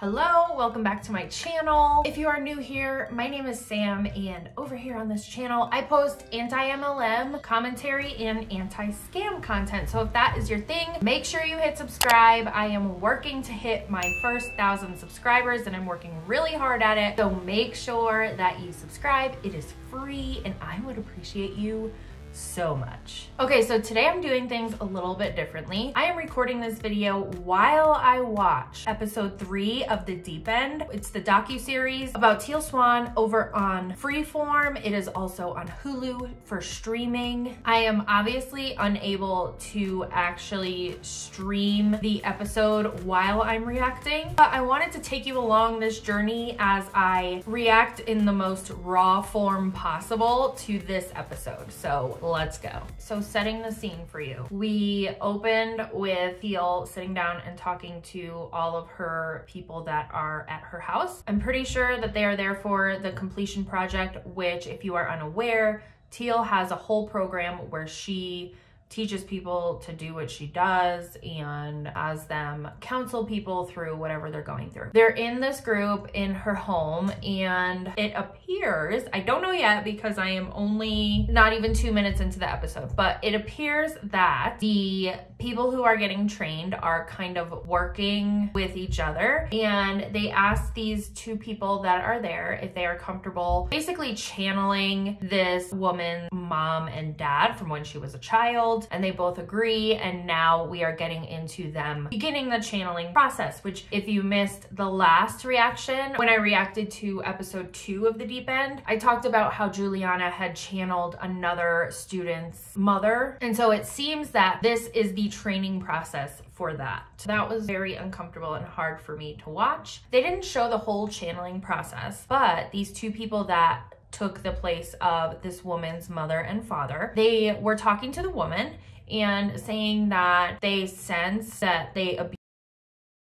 Hello, welcome back to my channel. If you are new here, my name is Sam, and over here on this channel, I post anti-MLM commentary and anti-scam content. So if that is your thing, make sure you hit subscribe. I am working to hit my first 1,000 subscribers and I'm working really hard at it. So make sure that you subscribe. It is free and I would appreciate you so much. Okay, so today I'm doing things a little bit differently. I am recording this video while I watch episode 3 of The Deep End. It's the docu-series about Teal Swan over on Freeform. It is also on Hulu for streaming. I am obviously unable to actually stream the episode while I'm reacting, but I wanted to take you along this journey as I react in the most raw form possible to this episode. So let's go. So setting the scene for you. We opened with Teal sitting down and talking to all of her people that are at her house. I'm pretty sure that they are there for the completion project, which if you are unaware, Teal has a whole program where she teaches people to do what she does and has them counsel people through whatever they're going through. They're in this group in her home, and it appears, I don't know yet because I am only not even 2 minutes into the episode, but it appears that the people who are getting trained are kind of working with each other, and they ask these two people that are there if they are comfortable basically channeling this woman's mom and dad from when she was a child. And they both agree, and now we are getting into them beginning the channeling process, which if you missed the last reaction, when I reacted to episode 2 of The Deep End, I talked about how Juliana had channeled another student's mother. And so it seems that this is the training process for that. That was very uncomfortable and hard for me to watch. They didn't show the whole channeling process, but these two people that took the place of this woman's mother and father, they were talking to the woman and saying that they sense that they abused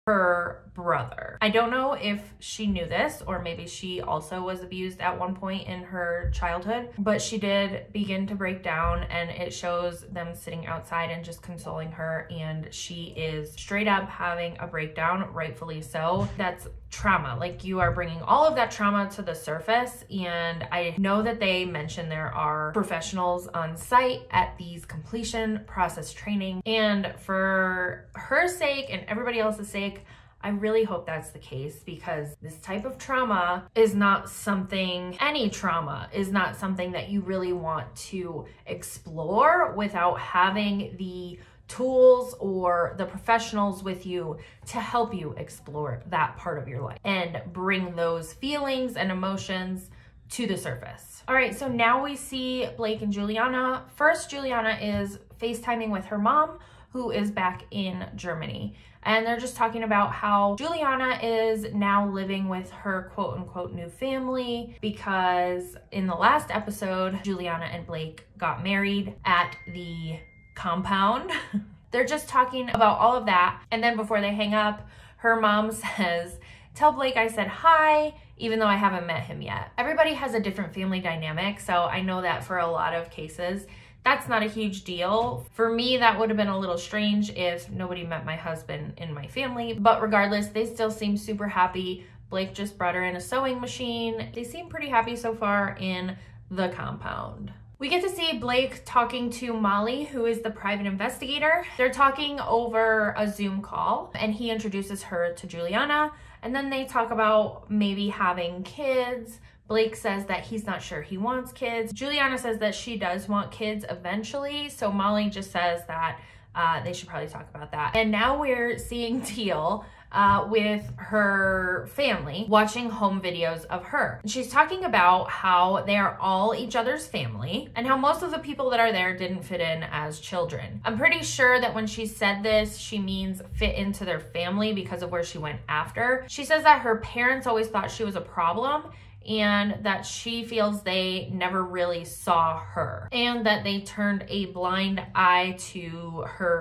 her brother. I don't know if she knew this, or maybe she also was abused at one point in her childhood, but she did begin to break down, and it shows them sitting outside and just consoling her, and she is straight up having a breakdown, rightfully so. That's trauma. Like, you are bringing all of that trauma to the surface, and I know that they mentioned there are professionals on site at these completion process training, and for her sake and everybody else's sake, I really hope that's the case, because this type of trauma is not something, any trauma is not something that you really want to explore without having the tools or the professionals with you to help you explore that part of your life and bring those feelings and emotions to the surface. All right, so now we see Blake and Juliana. First, Juliana is FaceTiming with her mom, who is back in Germany. And they're just talking about how Juliana is now living with her quote unquote new family, because in the last episode, Juliana and Blake got married at the compound. They're just talking about all of that. And then before they hang up, her mom says, "Tell Blake I said hi, even though I haven't met him yet." Everybody has a different family dynamic, so I know that for a lot of cases, that's not a huge deal. For me, that would have been a little strange if nobody met my husband in my family, but regardless, they still seem super happy. Blake just brought her in a sewing machine. They seem pretty happy so far in the compound. We get to see Blake talking to Molly, who is the private investigator. They're talking over a Zoom call, and he introduces her to Juliana, and then they talk about maybe having kids. Blake says that he's not sure he wants kids. Juliana says that she does want kids eventually, so Molly just says that they should probably talk about that. And now we're seeing Teal with her family watching home videos of her. She's talking about how they are all each other's family and how most of the people that are there didn't fit in as children. I'm pretty sure that when she said this, she means fit into their family because of where she went after. She says that her parents always thought she was a problem, and that she feels they never really saw her, and that they turned a blind eye to her.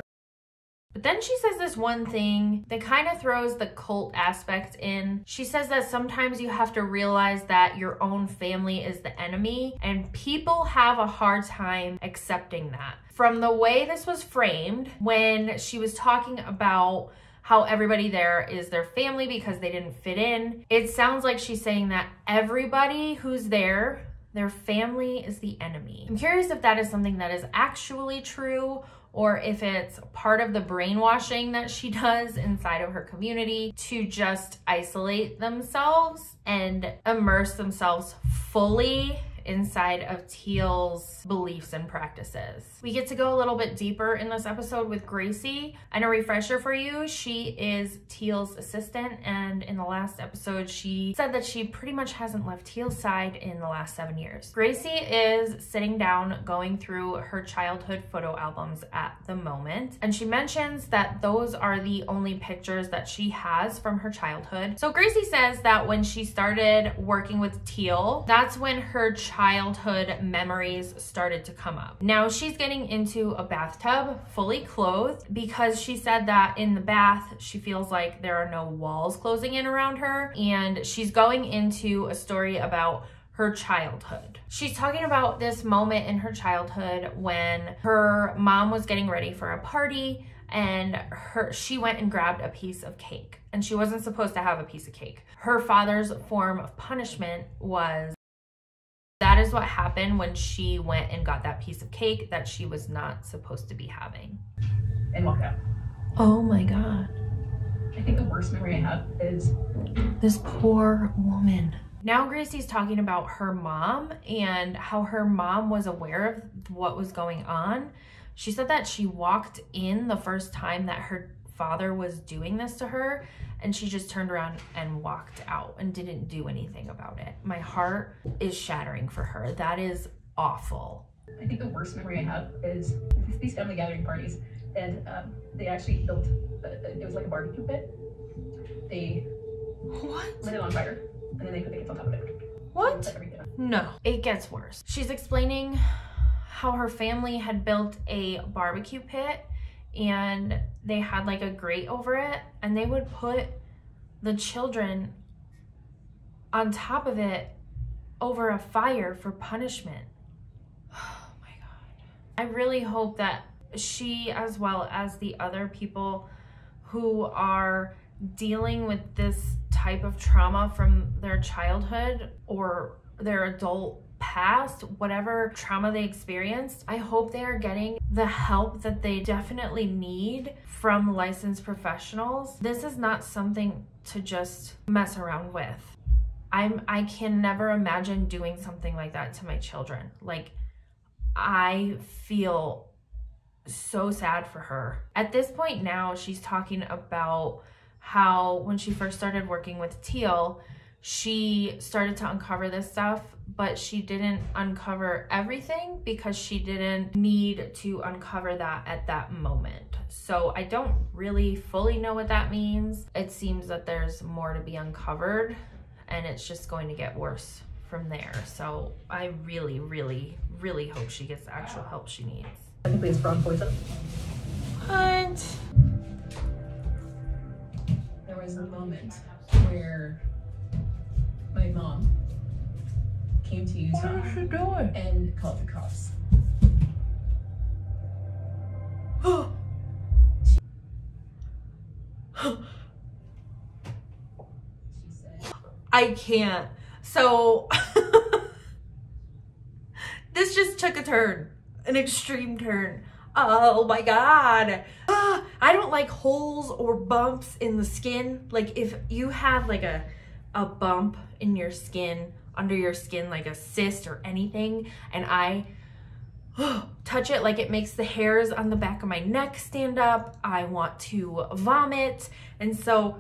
But then she says this one thing that kind of throws the cult aspect in. She says that sometimes you have to realize that your own family is the enemy, and people have a hard time accepting that. From the way this was framed, when she was talking about how everybody there is their family because they didn't fit in. It sounds like she's saying that everybody who's there, their family is the enemy. I'm curious if that is something that is actually true, or if it's part of the brainwashing that she does inside of her community to just isolate themselves and immerse themselves fully inside of Teal's beliefs and practices. We get to go a little bit deeper in this episode with Gracie, and a refresher for you, she is Teal's assistant, and in the last episode she said that she pretty much hasn't left Teal's side in the last 7 years. Gracie is sitting down going through her childhood photo albums at the moment, and she mentions that those are the only pictures that she has from her childhood. So Gracie says that when she started working with Teal, that's when her childhood memories started to come up. Now she's getting into a bathtub fully clothed because she said that in the bath she feels like there are no walls closing in around her, and she's going into a story about her childhood. She's talking about this moment in her childhood when her mom was getting ready for a party and she went and grabbed a piece of cake, and she wasn't supposed to have a piece of cake. Her father's form of punishment was that is what happened when she went and got that piece of cake that she was not supposed to be having. And walked out. Oh my God. I think the worst memory I have is this poor woman. Now Gracie's talking about her mom and how her mom was aware of what was going on. She said that she walked in the first time that her father was doing this to her, and she just turned around and walked out and didn't do anything about it. My heart is shattering for her. That is awful. I think the worst memory I have is these family gathering parties, and they actually built, it was like a barbecue pit. They lit it on fire, and then they put the kids on top of it. What? No, it gets worse. She's explaining how her family had built a barbecue pit and they had like a grate over it, and they would put the children on top of it over a fire for punishment. Oh my God. I really hope that she, as well as the other people who are dealing with this type of trauma from their childhood or their adult past, whatever trauma they experienced, I hope they are getting the help that they definitely need from licensed professionals. This is not something to just mess around with. I can never imagine doing something like that to my children. Like, I feel so sad for her. At this point now, she's talking about how when she first started working with Teal, she started to uncover this stuff, but she didn't uncover everything because she didn't need to uncover that at that moment. So I don't really fully know what that means. It seems that there's more to be uncovered, and it's just going to get worse from there. So I really, really, really hope she gets the actual help she needs. Technically it's frog poison. What? There was a moment where my mom came to Utah. What is she doing? And called the cops. She said, I can't. So this just took a turn, an extreme turn. Oh my God. I don't like holes or bumps in the skin. Like if you have like a bump in your skin, under your skin, like a cyst or anything, and I touch it, like it makes the hairs on the back of my neck stand up. I want to vomit. And so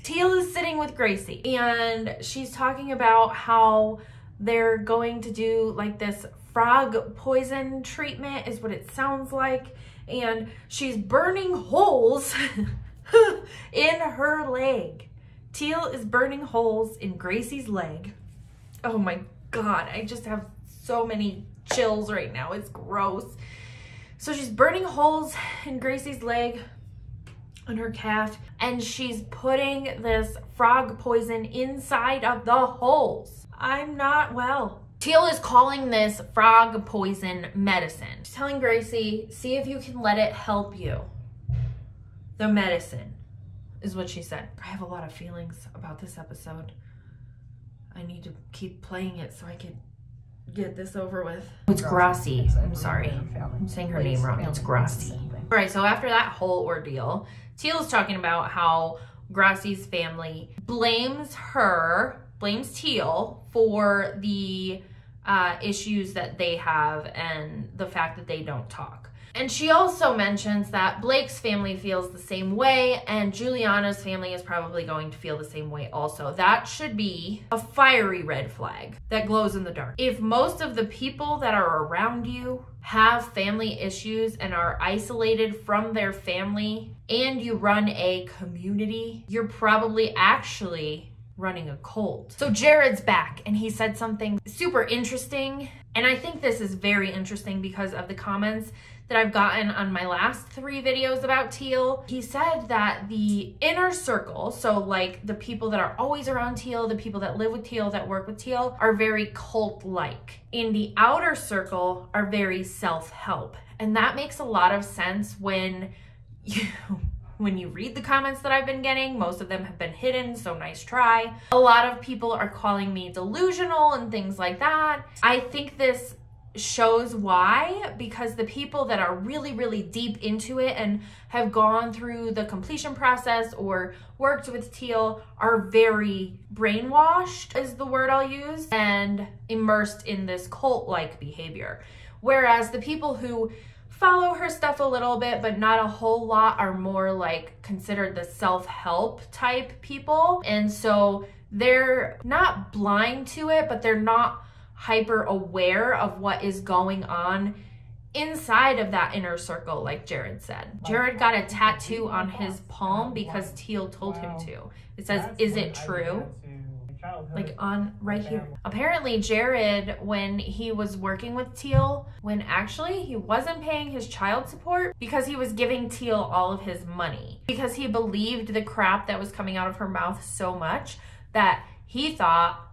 Teal is sitting with Gracie, and she's talking about how they're going to do like this frog poison treatment is what it sounds like, and she's burning holes in her leg. Teal is burning holes in Gracie's leg. Oh my God, I just have so many chills right now. It's gross. So she's burning holes in Gracie's leg, on her calf, and she's putting this frog poison inside of the holes. I'm not well. Teal is calling this frog poison medicine. She's telling Gracie, see if you can let it help you. the medicine, is what she said. I have a lot of feelings about this episode. I need to keep playing it so I can get this over with. It's Grassi. I'm sorry. I'm saying her name wrong. It's Grassi. All right, so after that whole ordeal, Teal is talking about how Grassi's family blames Teal for the issues that they have and the fact that they don't talk. And she also mentions that Blake's family feels the same way, and Juliana's family is probably going to feel the same way also. That should be a fiery red flag that glows in the dark. If most of the people that are around you have family issues and are isolated from their family, and you run a community, you're probably actually running a cult. So Jared's back, and he said something super interesting, and I think this is very interesting because of the comments that I've gotten on my last 3 videos about Teal. He said that the inner circle, so like the people that are always around Teal, the people that live with Teal, that work with Teal, are very cult-like. In the outer circle are very self-help. And that makes a lot of sense when you read the comments that I've been getting. Most of them have been hidden, so nice try. A lot of people are calling me delusional and things like that. I think this shows why, because the people that are really, really deep into it and have gone through the completion process or worked with Teal are very brainwashed, is the word I'll use, and immersed in this cult-like behavior. Whereas the people who follow her stuff a little bit, but not a whole lot, are more like considered the self-help type people. And so they're not blind to it, but they're not hyper aware of what is going on inside of that inner circle, like Jared said. Jared got a tattoo on his palm because Teal told him to. It says, "Is it true?" Like on right here. Apparently Jared, when he was working with Teal, when actually he wasn't paying his child support because he was giving Teal all of his money, because he believed the crap that was coming out of her mouth so much that he thought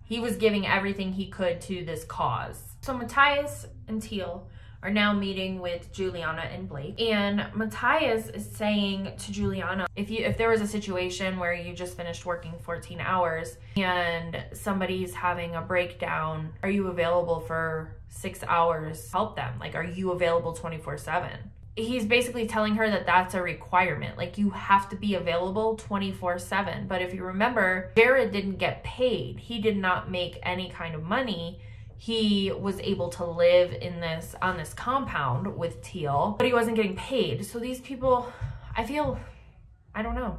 he was giving everything he could to this cause. So Matthias and Teal are now meeting with Juliana and Blake, and Matthias is saying to Juliana, if there was a situation where you just finished working 14 hours and somebody's having a breakdown, are you available for 6 hours? Help them. Like, are you available 24/7? He's basically telling her that that's a requirement. Like, you have to be available 24/7. But if you remember, Jared didn't get paid. He did not make any kind of money. He was able to live on this compound with Teal, but he wasn't getting paid. So these people, I don't know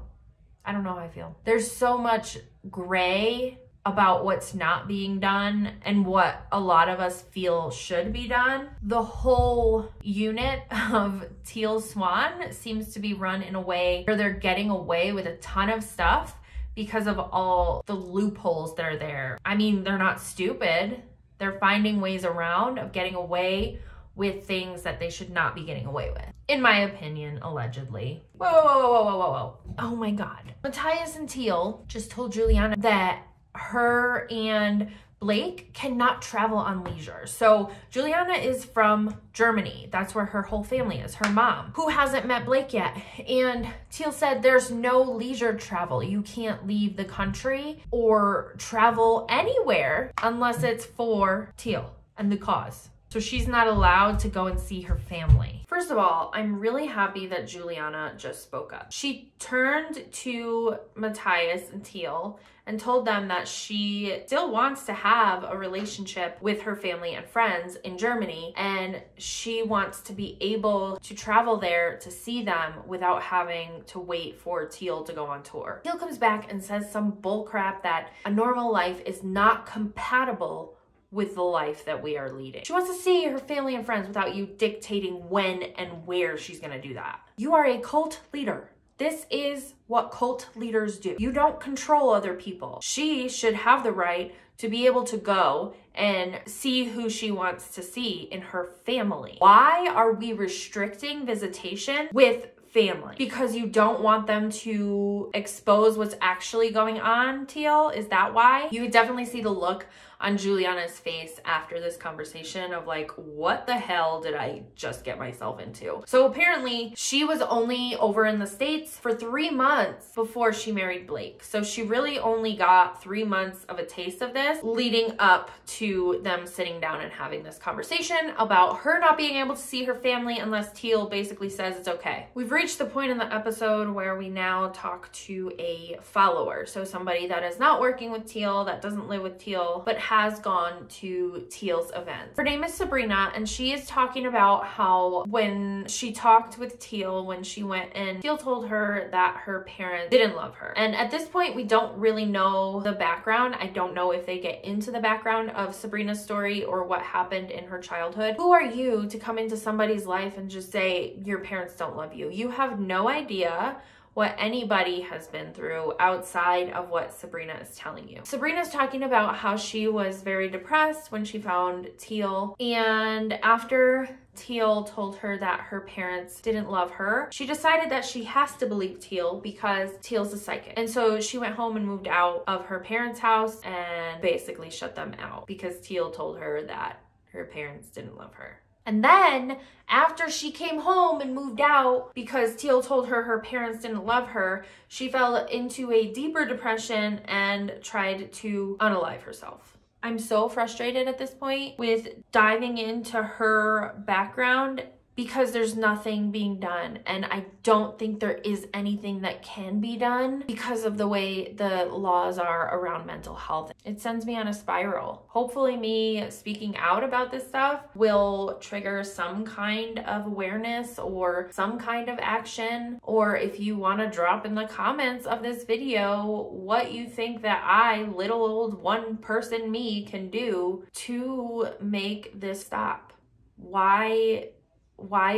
how I feel. There's so much gray about what's not being done and what a lot of us feel should be done. The whole unit of Teal Swan seems to be run in a way where they're getting away with a ton of stuff because of all the loopholes that are there. I mean, they're not stupid. They're finding ways around of getting away with things that they should not be getting away with. In my opinion, allegedly. Whoa. Oh my God. Matthias and Teal just told Juliana that her and Blake cannot travel on leisure. So Juliana is from Germany. That's where her whole family is, her mom, who hasn't met Blake yet. And Teal said there's no leisure travel. You can't leave the country or travel anywhere unless it's for Teal and the cause. So she's not allowed to go and see her family. First of all, I'm really happy that Juliana just spoke up. She turned to Matthias and Teal and told them that she still wants to have a relationship with her family and friends in Germany, and she wants to be able to travel there to see them without having to wait for Teal to go on tour. Teal comes back and says some bullcrap that a normal life is not compatible with the life that we are leading. She wants to see her family and friends without you dictating when and where she's gonna do that. You are a cult leader. This is what cult leaders do. You don't control other people. She should have the right to be able to go and see who she wants to see in her family. Why are we restricting visitation with family because you don't want them to expose what's actually going on, Teal? Is that why? You would definitely see the look on Juliana's face after this conversation of like, what the hell did I just get myself into? So apparently she was only over in the States for 3 months before she married Blake. So she really only got 3 months of a taste of this leading up to them sitting down and having this conversation about her not being able to see her family unless Teal basically says it's okay. We've reached the point in the episode where we now talk to a follower. So somebody that is not working with Teal, that doesn't live with Teal, but has gone to Teal's events. Her name is Sabrina, and she is talking about how when she talked with Teal, when she went in, Teal told her that her parents didn't love her. And at this point, we don't really know the background. I don't know if they get into the background of Sabrina's story or what happened in her childhood. Who are you to come into somebody's life and just say your parents don't love you? You have no idea what anybody has been through outside of what Sabrina is telling you. Sabrina's talking about how she was very depressed when she found Teal, and after Teal told her that her parents didn't love her, she decided that she has to believe Teal because Teal's a psychic. And so she went home and moved out of her parents' house and basically shut them out because Teal told her that her parents didn't love her. And then after she came home and moved out because Teal told her her parents didn't love her, she fell into a deeper depression and tried to unalive herself. I'm so frustrated at this point with diving into her background because there's nothing being done, and I don't think there is anything that can be done because of the way the laws are around mental health. It sends me on a spiral. Hopefully me speaking out about this stuff will trigger some kind of awareness or some kind of action, or if you want to drop in the comments of this video what you think that I, little old one person me, can do to make this stop. Why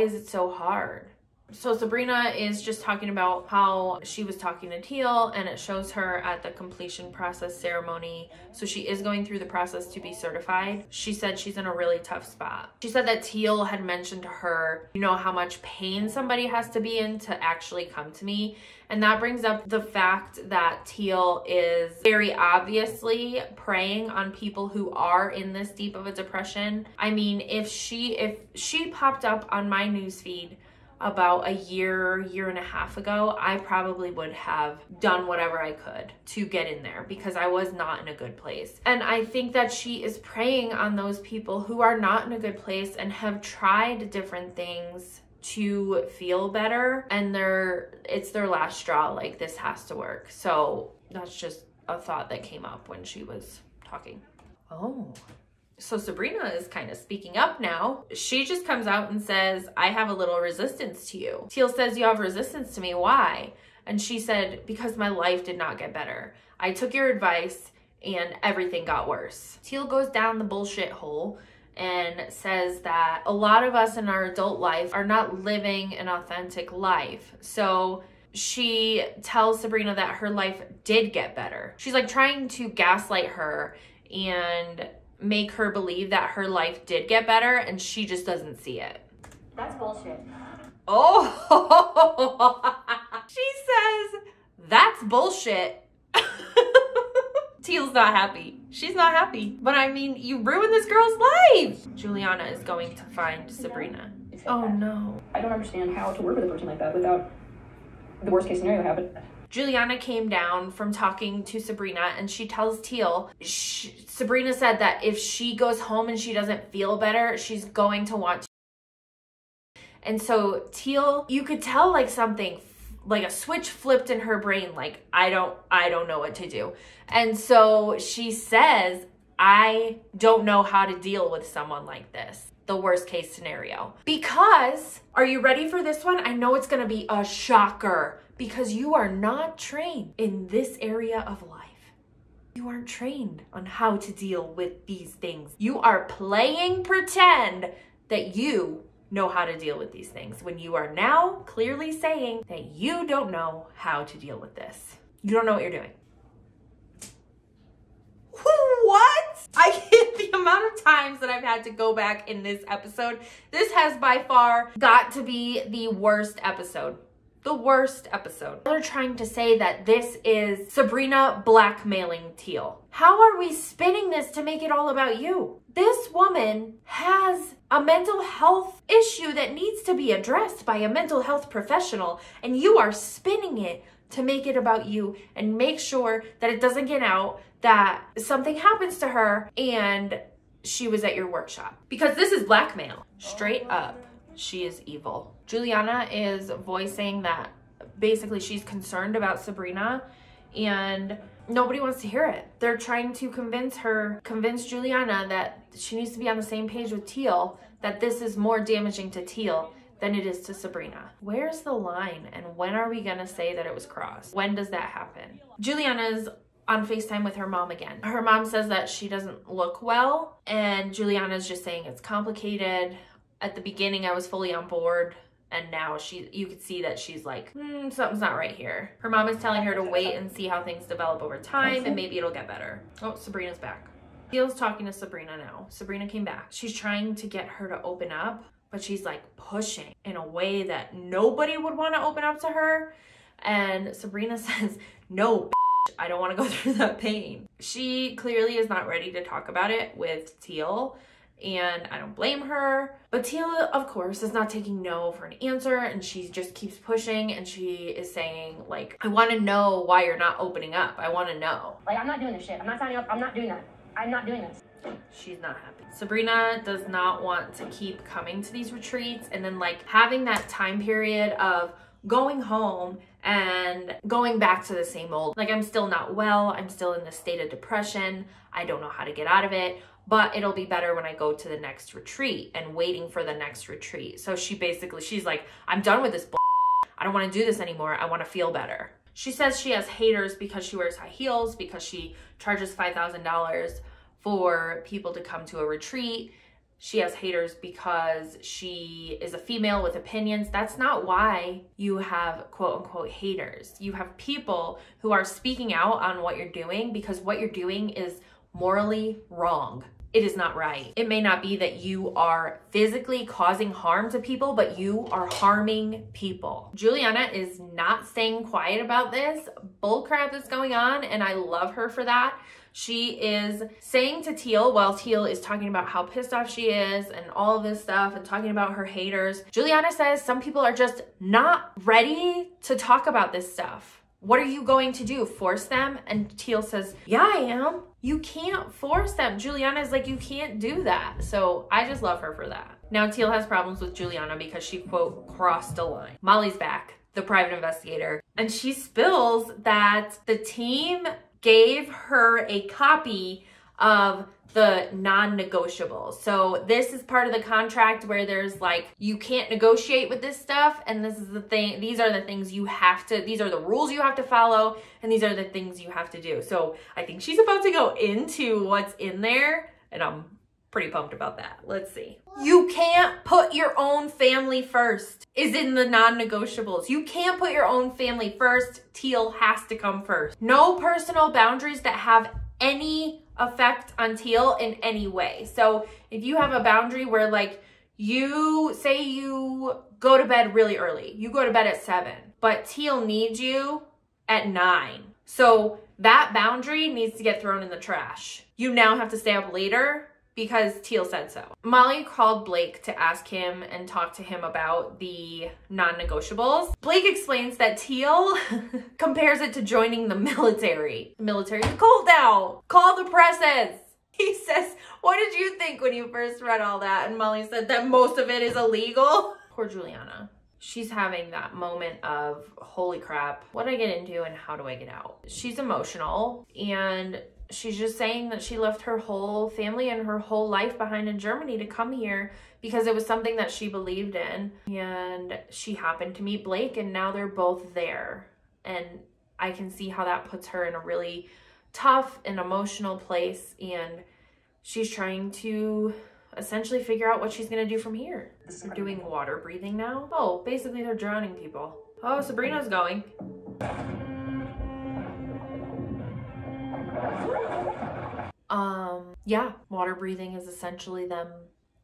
is it so hard? So Sabrina is just talking about how she was talking to Teal, and it shows her at the completion process ceremony. So she is going through the process to be certified. She said she's in a really tough spot. She said that Teal had mentioned to her, you know how much pain somebody has to be in to actually come to me. And that brings up the fact that Teal is very obviously preying on people who are in this deep of a depression. I mean, if she popped up on my newsfeed about a year and a half ago, I probably would have done whatever I could to get in there because I was not in a good place. And I think that she is preying on those people who are not in a good place and have tried different things to feel better, and it's their last straw. Like, this has to work. So that's just a thought that came up when she was talking. Oh. So Sabrina is kind of speaking up now. She just comes out and says, I have a little resistance to you. Teal says, you have resistance to me, why? And she said, because my life did not get better. I took your advice and everything got worse. Teal goes down the bullshit hole and says that a lot of us in our adult life are not living an authentic life. So she tells Sabrina that her life did get better. She's like trying to gaslight her and make her believe that her life did get better, and she just doesn't see it. That's bullshit. Oh, she says that's bullshit. Teal's not happy. She's not happy. But I mean, you ruined this girl's life. Juliana is going to find Sabrina. Oh no. I don't understand how to work with a person like that without the worst case scenario happen. Juliana came down from talking to Sabrina, and she tells Teal, Sabrina said that if she goes home and she doesn't feel better, she's going to want to. And so Teal, you could tell like something, like a switch flipped in her brain, like, I don't know what to do. And so she says, I don't know how to deal with someone like this. The worst case scenario. Because, are you ready for this one? I know it's gonna be a shocker, because you are not trained in this area of life. You aren't trained on how to deal with these things. You are playing pretend that you know how to deal with these things when you are now clearly saying that you don't know how to deal with this. You don't know what you're doing. What? I hit the amount of times that I've had to go back in this episode. This has by far got to be the worst episode. The worst episode. They're trying to say that this is Sabrina blackmailing Teal. How are we spinning this to make it all about you? This woman has a mental health issue that needs to be addressed by a mental health professional, and you are spinning it to make it about you and make sure that it doesn't get out that something happens to her and she was at your workshop. Because this is blackmail. Straight up, she is evil. Juliana is voicing that basically she's concerned about Sabrina and nobody wants to hear it. They're trying to convince Juliana that she needs to be on the same page with Teal, that this is more damaging to Teal than it is to Sabrina. Where's the line and when are we gonna say that it was crossed? When does that happen? Juliana's on FaceTime with her mom again. Her mom says that she doesn't look well and Juliana's just saying it's complicated. At the beginning, I was fully on board. And now you could see that she's like, something's not right here. Her mom is telling her to wait and see how things develop over time and maybe it'll get better. Oh, Sabrina's back. Teal's talking to Sabrina now. Sabrina came back. She's trying to get her to open up, but she's like pushing in a way that nobody would want to open up to her. And Sabrina says, no, I don't want to go through that pain. She clearly is not ready to talk about it with Teal. And I don't blame her. But Teal, of course, is not taking no for an answer and she just keeps pushing and she is saying, like, I want to know why you're not opening up. I want to know. Like, I'm not doing this shit. I'm not signing up. I'm not doing that. I'm not doing this. She's not happy. Sabrina does not want to keep coming to these retreats and then like having that time period of going home and going back to the same old, like I'm still not well. I'm still in this state of depression. I don't know how to get out of it. But it'll be better when I go to the next retreat and waiting for the next retreat. So she's like, I'm done with this bull. I don't want to do this anymore. I want to feel better. She says she has haters because she wears high heels, because she charges $5,000 for people to come to a retreat. She has haters because she is a female with opinions. That's not why you have quote unquote haters. You have people who are speaking out on what you're doing because what you're doing is morally wrong. It is not right. It may not be that you are physically causing harm to people, but you are harming people. Juliana is not staying quiet about this bullcrap that's going on, and I love her for that. She is saying to Teal, while Teal is talking about how pissed off she is and all of this stuff and talking about her haters, Juliana says some people are just not ready to talk about this stuff. What are you going to do? Force them? And Teal says, yeah, I am. You can't force them. Juliana is like, you can't do that. So I just love her for that. Now Teal has problems with Juliana because she, quote, crossed a line. Molly's back, the private investigator, and she spills that the team gave her a copy of the non-negotiables. So this is part of the contract where there's like, you can't negotiate with this stuff. And this is the thing, these are the things you have to, these are the rules you have to follow. And these are the things you have to do. So I think she's about to go into what's in there. And I'm pretty pumped about that. Let's see. You can't put your own family first is in the non-negotiables. You can't put your own family first. Teal has to come first. No personal boundaries that have any effect on Teal in any way. So if you have a boundary where like you say you go to bed really early, you go to bed at 7, but Teal needs you at 9. So that boundary needs to get thrown in the trash. You now have to stay up later because Teal said so. Molly called Blake to ask him and talk to him about the non-negotiables. Blake explains that Teal compares it to joining the military. The military's cold now. Call the presses. He says, what did you think when you first read all that? And Molly said that most of it is illegal. Poor Juliana. She's having that moment of, holy crap, what did I get into and how do I get out? She's emotional and she's just saying that she left her whole family and her whole life behind in Germany to come here because it was something that she believed in. And she happened to meet Blake and now they're both there. And I can see how that puts her in a really tough and emotional place. And she's trying to essentially figure out what she's gonna do from here. They're doing water breathing now. Oh, basically they're drowning people. Oh, Sabrina's going. Yeah, water breathing is essentially them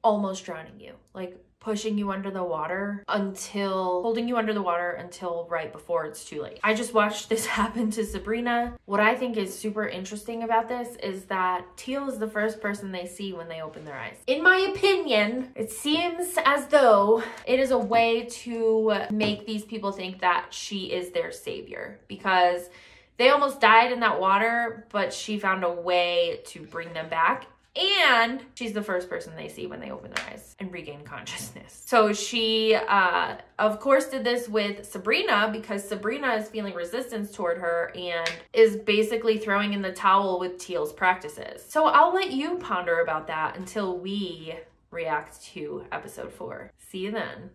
almost drowning you. Like pushing you under the water holding you under the water until right before it's too late. I just watched this happen to Sabrina. What I think is super interesting about this is that Teal is the first person they see when they open their eyes. In my opinion, it seems as though it is a way to make these people think that she is their savior, because they almost died in that water, but she found a way to bring them back. And she's the first person they see when they open their eyes and regain consciousness. So she, of course, did this with Sabrina, because Sabrina is feeling resistance toward her and is basically throwing in the towel with Teal's practices. So I'll let you ponder about that until we react to episode 4. See you then.